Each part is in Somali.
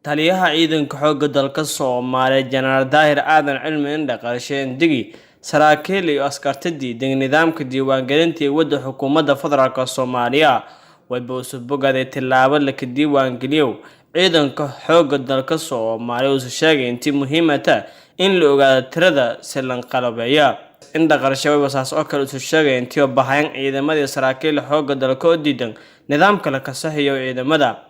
taliyaha ciidanka xoogga dalka Soomaaliya General Daahir Aadan Cilmi Indhaqarshe Digi saraakiil iyo askartadii nidaamka diiwaangelinta ee wadda xukuumadda federaalka Soomaaliya way bogaadeen tilaabo la ka diiwaangeliyo ciidanka xoogga dalka Soomaaliya oo sheegay intii muhiim ah in la ogaado tirada silan qalabeeya Indhaqarshe way wasaas oo kale u sheegay intii bahayan ciidamada saraakiil xoogga dalka oo diidan nidaamka la kasaxiyo ciidamada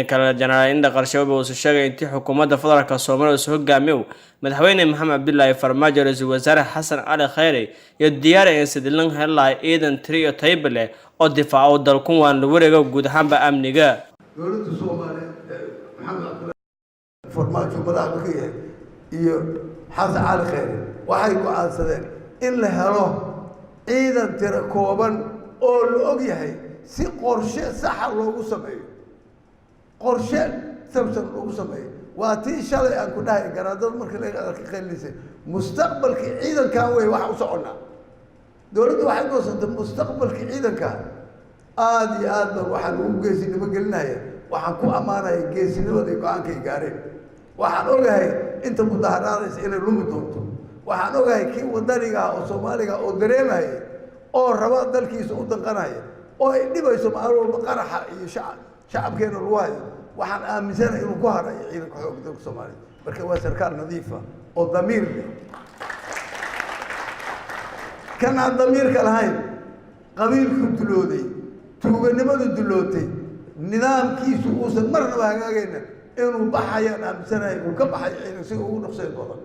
kala General Indhaqarshe oo sheegay intii xukuumadda federaalka Soomaaliya soo hogaamiyo madaxweyne Maxamed Abdullaahi Farmaajo ra'iisul wasaare Xasan Cali Khayre iyo diyaariyay sidii helay ciidan tiriyo tayba leh oo difaaco dalku waan la wareego guud ahaanba amniga dowladda Soomaaliya Maxamed Abdullaahi Farmaajo madaxweyne iyo Xasan Cali Khayre waxay go'aansadeen in la helo ciidan tiro kooban oo la og yahay si qorshe sax ah loogu sameeyo qorshe samsan ugu sameeyo waa tii shalay aan ku dhahay garaadada markii laga qeyllisay mustaqbalka ciidanka way wax u soconaa dowladdu waxay go'aansatay mustaqbalka ciidanka aad iyo aad waxaan ugu geesinimo gelinayaa waxaan ku amaanayaa geesinimada go'aanka ay gaareen waxaan ogahay inta mudaharaadaysa inay lumi doonto waxaan ogahay kii wadaniga oo Soomaaliga oo dareemay oo raba dalkiisa u danqanaya oo ay dhibayso maalin walba qaraxa iyo shacabkeena lagu hayo waxaan aaminsanahay inuu ku harayo ciidanka xoogga dalka Soomaaliya marka waa sarkaal nadiif ah oo damiir leh kan aan damiirka lahayn qabiilku dulooday tuuganimadu dulootay nidaamkiisu uusan marnaba hagaagayna inuu baxayaan aaminsanahay uu ka baxay ciidanka si uu dhaqsay badan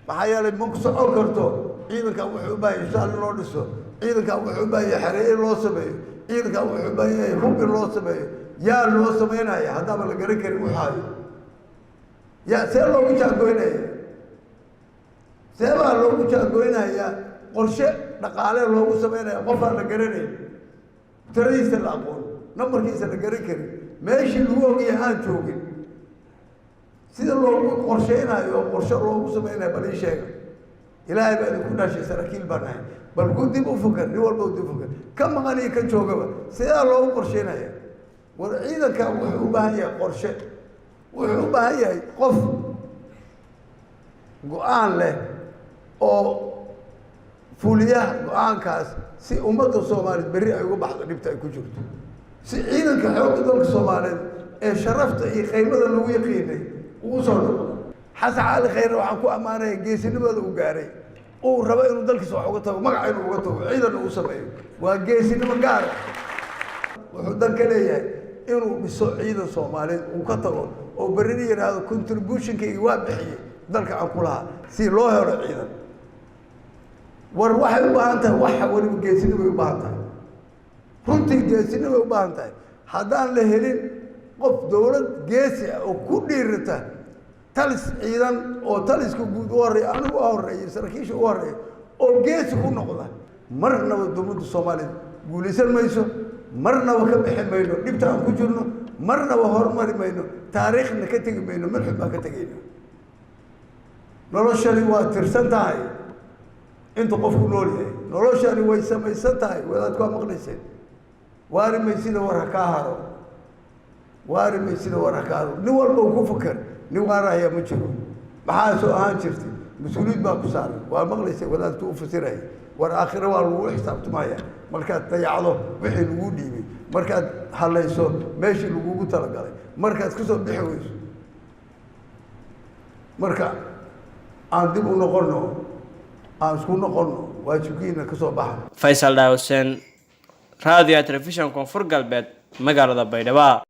maxaa yeelay ma ku socon karto ciidanka wuxuu u baahan yahay shaqo loo dhiso ciidanka wuxuu u baahan yahay xareer loo sameeyo ciidanka wuxuu u baahan yahay hub loo sameeyo yaa loo sameynaya haddaba la garan karin waxaayo yaa see loogu jaagoynaya see baa loogu jaagoynaya qorshe dhaqaale loogu sameynaya qof aan la garanayn tiradiisa la aqoon nambarkiisa la garan karin meeshii lagu ogyahay aan joogin sida loogu qorsheynayo oo qorshe loogu sameynayo bal ii sheega ilaahay baa idinku dhashay saraakiil baan nahay bal ku dib u fakar nin walba u dib u fakar ka maqan iyo ka joogaba sidaa loogu qorsheynaya war ciidanka wuxuu u baahan yahay qorshe wuxuu u baahan yahay qof go'aan leh oo fuliyaha go'aankaas si ummadda Soomaaliyeed berri ay uga baxdo dhibta ay ku jirto si ciidanka xoogga dalka Soomaaliyeed ee sharafta iyo qiimada lagu yaqiinay uu soo noqdo Xasan Cali Khayre waxaan ku amaanay geesinimada uu gaaray uu rabo inuu dalkiisa wax uga tago magac inuu uga tago ciidan uu sameeyo waa geesinimo gaar ah wuxuu dan ka leeyahay inuu dhiso ciidan Soomaaliyeed uu ka tago oo berri yiraahdo contribution-kayga waa bixiyay dalka aan ku lahaa si loo helo ciidan war waxay u baahan tahay waxa waliba geesinimo u baahan tahay runtii geesinimo u baahan tahay haddaan la helin qof dowlad geesi ah oo ku dhiirata talis ciidan oo taliska guud u horeeya anigu u horeeya saraakiisha u horeeya oo geesi ku noqda marnaba dowladda Soomaaliyeed guulaysan mayso marnaba ka bixi mayno dhibta aan ku jirno marnaba horumari mayno taariikhna ka tegi mayno marxub baan ka tegayno noloshani waa tirsan tahay inta qofku nool yahay noloshani way samaysan tahay wadaad ku maqlayseen waari maysida war ka haro waari maysida war ka haro nin walba ku fakar nin waaraya ma jiro maxaa soo ahaan jirtay mas'uuliyad baa ku saaran waa maqlaysay wadaadku u fasiray war aakhira waa lagu xisaabtamaya markaad dayacdo wixii lagu dhiibay markaad halayso meeshii lagugu talagalay markaad ka soo bixi weyso marka aan dib u noqono aan isku noqono waajibkiina ka soo baxa Faisal Daawusen Radio Television Koonfur Galbeed magaalada Baydhabo